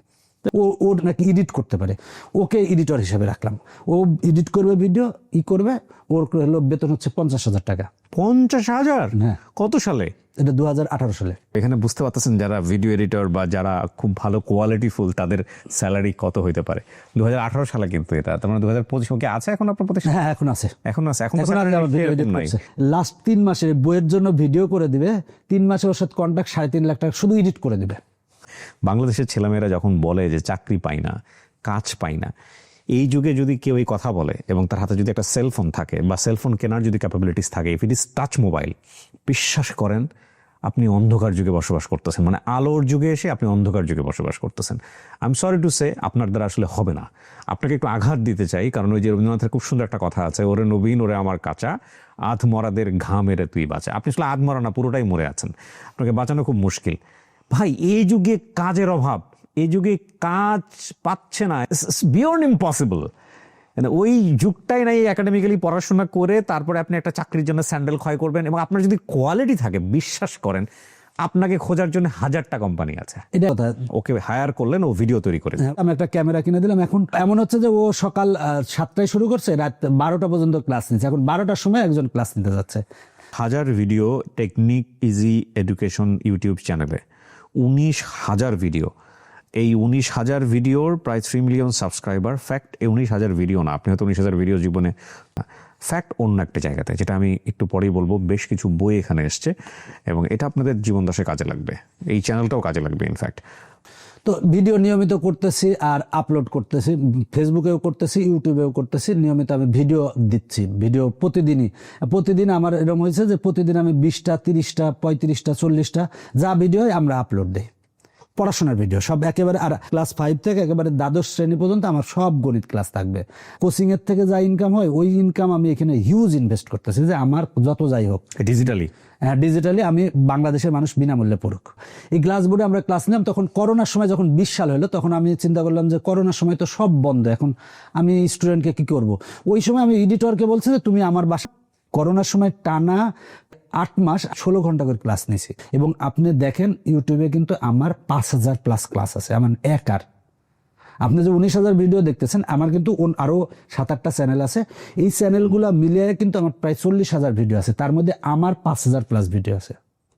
S1: ও নাকি এডিট করতে পারে, ওকে এডিটর হিসেবে রাখলাম। ও এডিট করবে, ভিডিও করবে, ওর হলো বেতন হচ্ছে 50,000 টাকা।
S2: 50,000?
S1: হ্যাঁ।
S2: কত সালে?
S1: এটা 2018 সালে।
S2: এখানে বুঝতে পারতেছেন যারা ভিডিও এডিটর বা যারা খুব ভালো কোয়ালিটিফুল তাদের স্যালারি কত হইতে পারে। 2018 সালে কিন্তু এটা, তার মানে 2025 কি আছে এখন আপনার প্রতিষ্ঠান?
S1: হ্যাঁ, এখন আছে।
S2: এখন আছে, এখন
S1: এখন আর আমার ভিডিও এডিট করছে। লাস্ট 3 মাসে বইয়ের জন্য ভিডিও করে দিবে, 3 মাসে ওর সাথে কন্ট্রাক্ট 3.5 লাখ টাকা শুধু এডিট করে দিবে।
S2: বাংলাদেশের ছেলেমেয়েরা যখন বলে যে চাকরি পাই না, কাজ পাই না, এই যুগে যদি কেউ এই কথা বলে এবং তার হাতে যদি একটা সেলফোন থাকে বা সেলফোন কেনার যদি ক্যাপাবিলিটিস থাকে, if it is touch mobile, বিশ্বাস করেন আপনি অন্ধকার যুগে বসবাস করতেছেন। মানে আলোর যুগে এসে আপনি অন্ধকার যুগে বসবাস করতেছেন। I am sorry to say, আপনার দ্বারা আসলে হবে না। আপনাকে একটু আঘাত দিতে চাই, কারণ ওই যে রবীন্দ্রনাথের খুব সুন্দর একটা কথা আছে, ওরে নবীন ওরে আমার কাঁচা, আধ মরাদের ঘা মেরে তুই বাঁচা। আপনি আসলে আধ মরা না, পুরোটাই মরে আছেন, আপনাকে বাঁচানো খুব মুশকিল। ভাই, এই যুগে কাজের অভাব, এই যুগে কাজ পাচ্ছে না, বিয়ন্ড ইম্পসিবল। ওই যুগটাই নাই একাডেমিক্যালি পড়াশোনা করে তারপরে আপনি একটা চাকরির জন্য স্যান্ডেল ক্ষয় করবেন। এবং আপনার যদি কোয়ালিটি থাকে, বিশ্বাস করেন আপনাকে খোঁজার জন্য 1000টা কোম্পানি আছে।
S1: এটা কথা,
S2: ওকে হায়ার করলেন, ও ভিডিও তৈরি করে।
S1: আমি একটা ক্যামেরা কিনে দিলাম। এখন এমন হচ্ছে যে ও সকাল 7টায় শুরু করছে, রাত 12টা পর্যন্ত ক্লাস নিচ্ছে। এখন 12টার সময় একজন ক্লাস নিতে যাচ্ছে।
S2: 1000 video technique easy education YouTube চ্যানেলে, 19,000 ভিডিও। এই 19,000 ভিডিওর প্রায় 3 মিলিয়ন সাবস্ক্রাইবার। ফ্যাক্ট, এই 19,000 ভিডিও না, আপনি হয়তো 19,000 ভিডিও জীবনে, ফ্যাক্ট অন্য একটা জায়গাতে, যেটা আমি একটু পরেই বলবো। বেশ কিছু বই এখানে এসছে এবং এটা আপনাদের জীবন দশায় কাজে লাগবে, এই চ্যানেলটাও কাজে লাগবে ইনফ্যাক্ট।
S1: তো ভিডিও নিয়মিত করতেছি আর আপলোড করতেছি, ফেসবুকেও করতেছি, ইউটিউবেও করতেছি। নিয়মিত আমি ভিডিও দিচ্ছি, ভিডিও প্রতিদিন আমার এরকম হয়েছে যে প্রতিদিন আমি 20টা, 30টা, 35টা, 40টা যা ভিডিও আমরা আপলোড দিই। পড়াশোনার ভিডিও সব একেবারে, আর ক্লাস 5 থেকে একেবারে দ্বাদশ শ্রেণী পর্যন্ত আমার সব গণিত ক্লাস থাকবে। কোচিংয়ের থেকে যা ইনকাম হয় ওই ইনকাম আমি এখানে হিউজ ইনভেস্ট করতেছি, যে আমার যত যাই হোক ডিজিটালি আমি বাংলাদেশের মানুষ বিনামূল্যে পড়ুক। এই গ্লাস বোর্ডে আমরা ক্লাস নিলাম, তখন করোনার সময় যখন 20 সাল হলো, তখন আমি চিন্তা করলাম যে করোনার সময় তো সব বন্ধ, এখন আমি স্টুডেন্টকে কি করব। ওই সময় আমি এডিটরকে বলছি যে তুমি আমার বাসা, করোনার সময় টানা 8 মাস 16 ঘন্টা করে ক্লাস নিয়েছি। এবং আপনি দেখেন ইউটিউবে কিন্তু আমার 5,000+ ক্লাস আছে, আমার একার। আপনি যে 19,000 ভিডিও দেখতেছেন, আমার কিন্তু আরো 7-8টা চ্যানেল আছে। এই চ্যানেলগুলো মিলিয়ে কিন্তু আমার প্রায় 40,000 ভিডিও আছে, তার মধ্যে আমার 5,000+ ভিডিও আছে।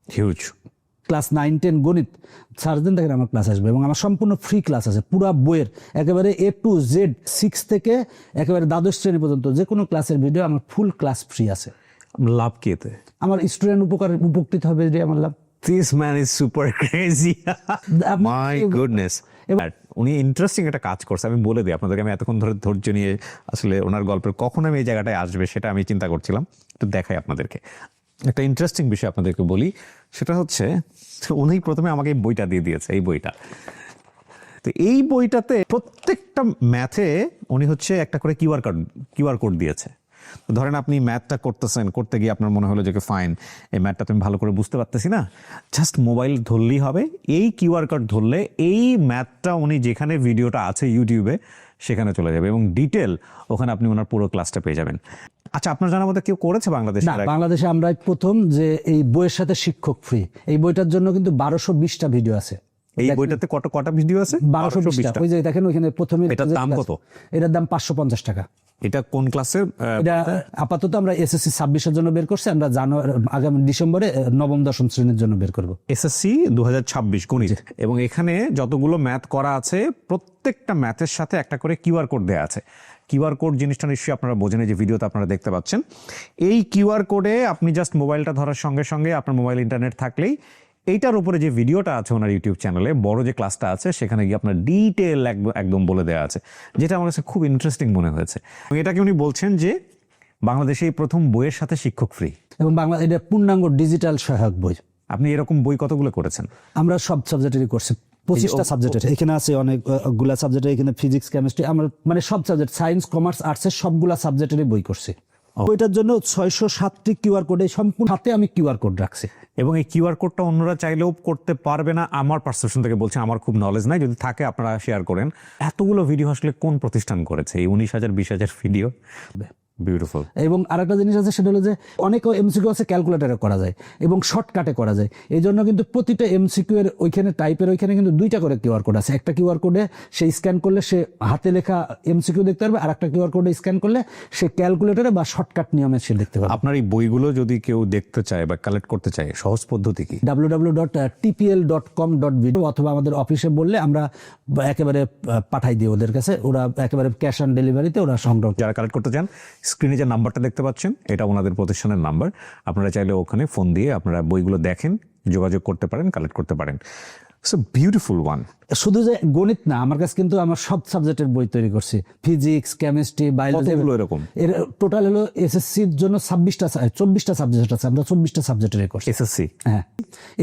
S2: হিউজ।
S1: ক্লাস 9-10 গণিত সার্চ দেন, দেখেন আমার ক্লাস আসবে। এবং আমার সম্পূর্ণ ফ্রি ক্লাস আছে, পুরা বইয়ের একেবারে A to Z, 6 থেকে একেবারে দ্বাদশ শ্রেণী পর্যন্ত যে কোনো ক্লাসের ভিডিও আমার ফুল ক্লাস ফ্রি আছে।
S2: লাভ কি এতে?
S1: আমার স্টুডেন্ট উপকৃত হবে, এটাই আমার লাভ।
S2: This man is super crazy. My goodness. উনি ইন্টারেস্টিং একটা কাজ করছে, আমি বলে দিই আপনাদেরকে। আমি এতক্ষণ ধরে ধৈর্য নিয়ে আসলে ওনার গল্পের কখন আমি এই জায়গাটায় আসবে সেটা আমি চিন্তা করছিলাম। একটু দেখাই আপনাদেরকে একটা ইন্টারেস্টিং বিষয়, আপনাদেরকে বলি। সেটা হচ্ছে উনি প্রথমে আমাকে এই বইটা দিয়ে দিয়েছে, এই বইটা। তো এই বইটাতে প্রত্যেকটা ম্যাথে উনি হচ্ছে একটা করে কিউআর কোড দিয়েছে। ধরেন আপনি ম্যাথটা করতেছেন, করতে গিয়ে আপনার মনে হলো যে ফাইন, এই ম্যাথটা তুমি ভালো করে বুঝতে পারতেছি না, জাস্ট মোবাইল ধরলেই হবে। এই কিউআর কোড ধরলে এই ম্যাথটা উনি যেখানে ভিডিওটা আছে ইউটিউবে সেখানে চলে যাবে এবং ডিটেল ওখানে আপনি ওনার পুরো ক্লাসটা পেয়ে যাবেন। আচ্ছা, আপনার জানার মধ্যে কেউ করেছে বাংলাদেশে?
S1: বাংলাদেশে আমরাই প্রথম যে এই বইয়ের সাথে শিক্ষক ফ্রি। এই বইটার জন্য কিন্তু 1220টা ভিডিও আছে।
S2: এই বইটাতে কটা ভিডিও আছে?
S1: 1220টা। ওই যে দেখেন ওইখানে প্রথমে।
S2: এটার দাম কত?
S1: এটার দাম 550 টাকা।
S2: এটা কোন ক্লাসের?
S1: এটা আপাতত আমরা এসএসসি 26-এর জন্য বের করছি, আমরা আগামী ডিসেম্বরে নবম দশম শ্রেণীর জন্য বের করব।
S2: এসএসসি 2026 গণিত। এবং এখানে যতগুলো ম্যাথ করা আছে প্রত্যেকটা ম্যাথের সাথে একটা করে কিউআর কোড দেওয়া আছে। কিউআর কোড জিনিসটা নিশ্চয়ই আপনারা বোঝেন, যে ভিডিওতে আপনারা দেখতে পাচ্ছেন। এই কিউআর কোডে আপনি জাস্ট মোবাইলটা ধরার সঙ্গে সঙ্গে আপনার মোবাইল ইন্টারনেট থাকলেই এইটার উপরে যে ভিডিওটা আছে ওনার ইউটিউব চ্যানেলে, বড় যে ক্লাসটা আছে, সেখানে গিয়ে আপনার ডিটেল একদম বলে দেওয়া আছে, যেটা আমার কাছে খুব ইন্টারেস্টিং মনে হয়েছে। এটাকে উনি বলছেন যে বাংলাদেশে এই প্রথম বইয়ের সাথে শিক্ষক ফ্রি,
S1: এবং এটা পূর্ণাঙ্গ ডিজিটাল সহায়ক বই।
S2: আপনি এরকম বই কতগুলো করেছেন?
S1: আমরা সব সাবজেক্টেরই করছি, 25টা সাবজেক্টের। এখানে আছে অনেকগুলা সাবজেক্টে, এখানে ফিজিক্স, কেমিস্ট্রি, আমরা মানে সব সাবজেক্ট, সায়েন্স, কমার্স, আর্টসের সবগুলা সাবজেক্টেরই বই করছি। ওইটার জন্য 607টি কিউআর কোডে সম্পূর্ণ হাতে আমি কিউআর কোড রাখছি।
S2: এবং এই কিউআর কোডটা অন্যরা চাইলেও করতে পারবে না, আমার পারসেপশন থেকে বলছি, আমার খুব নলেজ নাই, যদি থাকে আপনারা শেয়ার করেন। এতগুলো ভিডিও আসলে কোন প্রতিষ্ঠান করেছে এই 19,000 20,000 ভিডিও? বিউটিফুল।
S1: এবং আরেকটা জিনিস আছে, সেটা হলো যে অনেক এমসিকিউ আছে ক্যালকুলেটরে করা যায় এবং শর্টকাটে করা যায়। এই জন্য কিন্তু প্রতিটা এমসিকিউ এর ওইখানে টাইপের ওইখানে কিন্তু 2টা করে কিউআর কোড আছে। একটা কিউআর কোডে সে স্ক্যান করলে সে হাতে লেখা এমসিকিউ দেখতে পারবে, আর একটা কিউআর কোডে স্ক্যান করলে সে ক্যালকুলেটরে বা শর্টকাট নিয়মে সে দেখতে পারবে।
S2: আপনার এই বইগুলো যদি কেউ দেখতে চায় বা কালেক্ট করতে চায়, সহজ পদ্ধতি কি?
S1: www.tpl.com.bd অথবা আমাদের অফিসে বললে আমরা একেবারে পাঠাই দিই ওদের কাছে, ওরা একেবারে ক্যাশ অন ডেলিভারিতে ওরা সংগ্রহ।
S2: যারা কালেক্ট করতে চান, স্ক্রিনে যে নাম্বারটা দেখতে পাচ্ছেন এটা ওনাদের প্রতিষ্ঠানের নাম্বার। আপনারা চাইলে ওখানে ফোন দিয়ে আপনারা বইগুলো দেখেন, যোগাযোগ করতে পারেন, কালেক্ট করতে পারেন। So beautiful one.
S1: শুধু যে গণিত না, আমার কাছে কিন্তু আমার সব সাবজেক্টের বই তৈরি করছি, ফিজিক্স, কেমিস্ট্রি, বায়োলজি।
S2: এরকম
S1: এর টোটাল হলো এসএসসির জন্য 24টা সাবজেক্ট আছে। আমরা 24টা সাবজেক্টের কোর্স।
S2: এসএসসি,
S1: হ্যাঁ,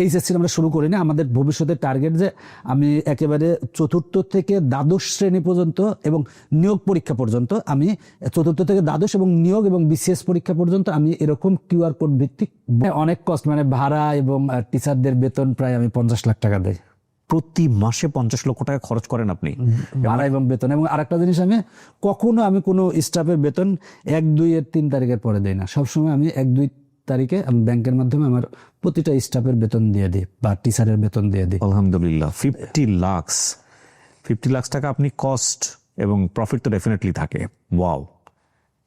S1: এইচএসসি আমরা শুরু করি না। আমাদের ভবিষ্যতের টার্গেট যে আমি একেবারে 4th থেকে দ্বাদশ শ্রেণী পর্যন্ত এবং নিয়োগ পরীক্ষা পর্যন্ত, আমি 4th থেকে দ্বাদশ এবং নিয়োগ এবং বিসিএস পরীক্ষা পর্যন্ত আমি এরকম কিউআর কোড ভিত্তিক। অনেক কষ্ট, মানে ভাড়া এবং টিচারদের বেতন প্রায় আমি 50 লাখ টাকা দেই।
S2: প্রতি মাসে 50 লক্ষ টাকা খরচ করেন আপনি
S1: ভাড়া এবং বেতন। এবং আরেকটা জিনিস, আমি কোনো স্টাফের বেতন 1, 2 এর 3 তারিখের পরে দেই না। সবসময় আমি 1, 2 তারিখে আমি ব্যাংকের মাধ্যমে আমার প্রতিটা স্টাফের বেতন দিয়ে দিই বা টিচারের বেতন দিয়ে দিই।
S2: আলহামদুলিল্লাহ। 50 লাখ টাকা আপনি কস্ট এবং প্রফিট তো ডেফিনেটলি থাকে। ওয়াও।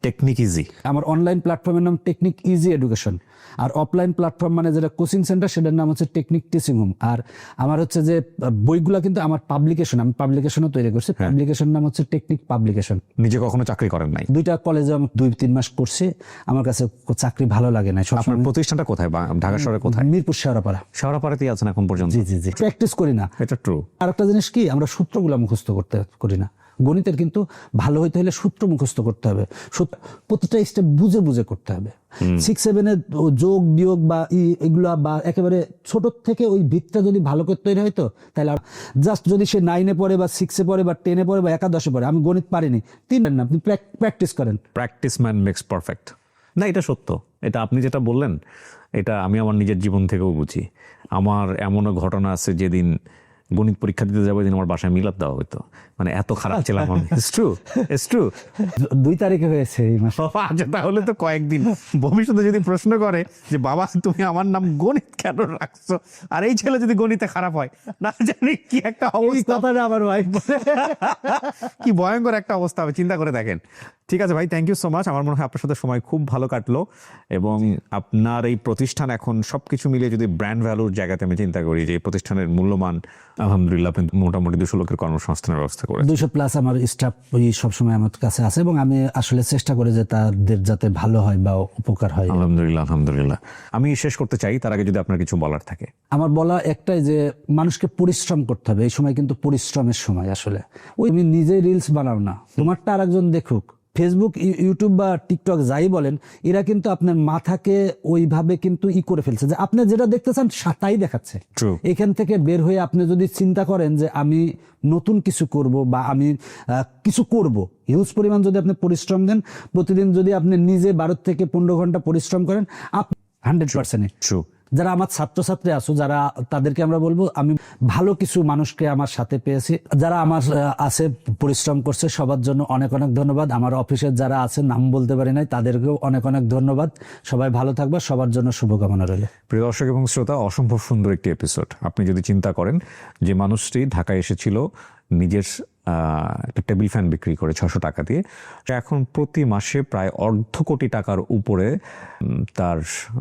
S2: টেকনিক ইজি,
S1: আমার অনলাইন প্ল্যাটফর্মের নাম টেকনিক ইজি এডুকেশন, আর অফলাইন প্ল্যাটফর্ম মানে যেটা কোচিং সেন্টার, সেটার নাম হচ্ছে টেকনিক টিচিং হোম। আর আমার হচ্ছে যে বইগুলা কিন্তু আমার পাবলিকেশন, আমি পাবলিকেশনও তৈরি করছি। পাবলিকেশন নাম হচ্ছে টেকনিক পাবলিকেশন।
S2: নিজে কখনো চাকরি করেন নাই?
S1: 2টা কলেজে আমি 2-3 মাস করছি। আমার কাছে চাকরি ভালো লাগে না।
S2: আপনার প্রতিষ্ঠানটা কোথায়? ঢাকা শহরে কোথায়?
S1: মিরপুর শেওড়াপাড়া।
S2: শেওড়াপাড়াতেই আছেন এখন পর্যন্ত?
S1: জি জি জি। প্র্যাকটিস করি না,
S2: এটা ট্রু।
S1: আরেকটা জিনিস কি, আমরা সূত্রগুলো মুখস্থ করি না। গণিতের কিন্তু ভালো হইতে হলে সূত্র মুখস্থ করতে হবে, প্রতিটা স্টেপ বুঝে বুঝে করতে হবে। 6-7 এর যোগ বিয়োগ বা এগুলা বা একেবারে ছোট থেকে ওই ভিতটা যদি ভালো করে তৈরি হয়তো, তাহলে জাস্ট যদি সে 9-এ পড়ে বা 6-এ পড়ে বা 10-এ পড়ে বা একাদশে পড়ে, আমি গণিত পারিনি, 3 না, আপনি প্র্যাকটিস করেন।
S2: Practice man makes perfect. না, এটা সত্য। এটা আপনি যেটা বললেন, এটা আমি আমার নিজের জীবন থেকেও বুঝি। আমার এমনও ঘটনা আছে, যেদিন গণিত পরীক্ষা দিতে যাবো, যেদিন আমার বাসায় মিলাদ দেওয়া হতো, মানে এত খারাপ ছিলাম আমি। It's true.
S1: 2 তারিখে হয়েছে এই মাসে।
S2: আচ্ছা, তাহলে তো কয়েকদিন। ভবিষ্যতে যদি প্রশ্ন করে যে বাবা তুমি আমার নাম গণিত কেন রাখছো, আর এই ছেলে যদি গণিতে খারাপ হয়, না জানি কি একটা অবস্থা।
S1: কথাটা আমার ওয়াইফ
S2: কি ভয়ঙ্কর একটা অবস্থা হবে, চিন্তা করে দেখেন। ঠিক আছে ভাই, থ্যাংক ইউ সো মাচ। আমার মনে হয় আপনার সাথে সময় খুব ভালো কাটলো, এবং আপনার এই প্রতিষ্ঠান এখন সবকিছু মিলিয়ে যদি ব্র্যান্ড ভ্যালুর জায়গাতে আমি চিন্তা করি, যে এই প্রতিষ্ঠানের মূল্যমান, আলহামদুলিল্লাহ আপনি মোটামুটি 200 লোকের কর্মসংস্থানের ব্যবস্থা করে।
S1: 200+ আমার স্টাফ সবসময় আমার কাছে আছে, এবং আমি আসলে চেষ্টা করি যে তাদের যাতে ভালো হয় বা উপকার হয়।
S2: আলহামদুলিল্লাহ, আলহামদুলিল্লাহ। আমি শেষ করতে চাই, তার আগে যদি আপনার কিছু বলার থাকে।
S1: আমার বলা একটাই, যে মানুষকে পরিশ্রম করতে হবে। এই সময় কিন্তু পরিশ্রমের সময়। আসলে তুমি নিজেই রিলস বানাও না, তোমারটা আরেকজন দেখুক। ফেসবুক, ইউটিউব বা টিকটক যাই বলেন, এরা কিন্তু আপনার মাথাকে ওইভাবে কিন্তু করে ফেলছে যে আপনি যেটা দেখতেছেন তাই দেখাচ্ছে। এখান থেকে বের হয়ে আপনি যদি চিন্তা করেন যে আমি নতুন কিছু করব বা আমি কিছু করব, হিউজ পরিমাণ যদি আপনি পরিশ্রম দেন, প্রতিদিন যদি আপনি নিজে 12 থেকে 15 ঘন্টা পরিশ্রম করেন, আপনি 100% ট্রু। যারা আমার ছাত্রছাত্রী আছো, যারা তাদেরকে আমরা বলবো, আমি ভালো কিছু মানুষকে আমার সাথে পেয়েছি, যারা আমার আছে পরিশ্রম করছে, সবার জন্য অনেক অনেক ধন্যবাদ। আমার অফিসের যারা আছে, নাম বলতে পারি নাই, তাদেরকেও অনেক অনেক ধন্যবাদ। সবাই ভালো থাকবে, সবার জন্য শুভকামনা রইল।
S2: প্রিয় দর্শক এবং শ্রোতা, অসম্ভব সুন্দর একটি এপিসোড। আপনি যদি চিন্তা করেন যে মানুষটি ঢাকায় এসেছিল নিজের একটা টেবিল ফ্যান বিক্রি করে 600 টাকা দিয়ে, এখন প্রতি মাসে প্রায় 1.5 কোটি টাকার উপরে তার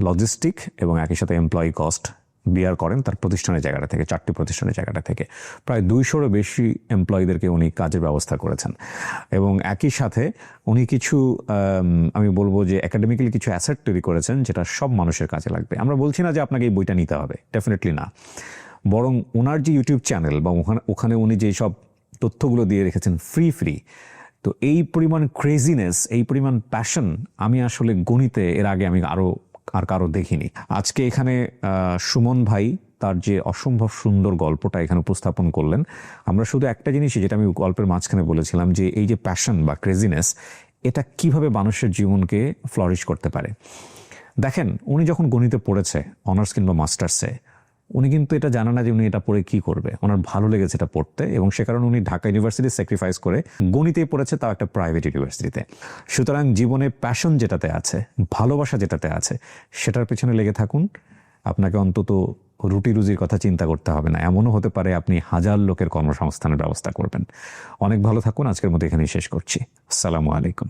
S2: লজিস্টিক এবং একই সাথে এমপ্লয়ি কস্ট বিয়ার করেন তার প্রতিষ্ঠানের জায়গাটা থেকে, 4টি প্রতিষ্ঠানের জায়গাটা থেকে। প্রায় 200-এরও বেশি এমপ্লয়ীদেরকে উনি কাজের ব্যবস্থা করেছেন, এবং একই সাথে উনি কিছু আমি বলবো যে একাডেমিক্যালি কিছু অ্যাসেট তৈরি করেছেন, যেটা সব মানুষের কাজে লাগবে। আমরা বলছি না যে আপনাকে এই বইটা নিতে হবে, ডেফিনেটলি না। বরং ওনার যে ইউটিউব চ্যানেল বা ওখানে উনি যেই সব তথ্যগুলো দিয়ে রেখেছেন ফ্রি, তো এই পরিমাণ ক্রেজিনেস, এই পরিমাণ প্যাশন আমি আসলে গণিতে এর আগে আমি আর কারো দেখিনি। আজকে এখানে সুমন ভাই তার যে অসম্ভব সুন্দর গল্পটা এখানে উপস্থাপন করলেন, আমরা শুধু একটা জিনিসই, যেটা আমি গল্পের মাঝখানে বলেছিলাম, যে এই যে প্যাশন বা ক্রেজিনেস, এটা কিভাবে মানুষের জীবনকে ফ্লারিশ করতে পারে। দেখেন, উনি যখন গণিতে পড়েছে অনার্স কিংবা মাস্টার্সে, উনি কিন্তু এটা জানে না যে উনি এটা পড়ে কি করবে। ওনার ভালো লেগেছে এটা পড়তে, এবং সে কারণে উনি ঢাকা ইউনিভার্সিটি স্যাক্রিফাইস করে গণিতেই পড়েছে, তাও একটা প্রাইভেট ইউনিভার্সিটিতে। সুতরাং জীবনে প্যাশন যেটাতে আছে, ভালোবাসা যেটাতে আছে, সেটার পেছনে লেগে থাকুন। আপনাকে অন্তত রুটি রুজির কথা চিন্তা করতে হবে না। এমনও হতে পারে আপনি 1000 লোকের কর্মসংস্থানের ব্যবস্থা করবেন। অনেক ভালো থাকুন। আজকের মতো এখানেই শেষ করছি। আসসালামু আলাইকুম।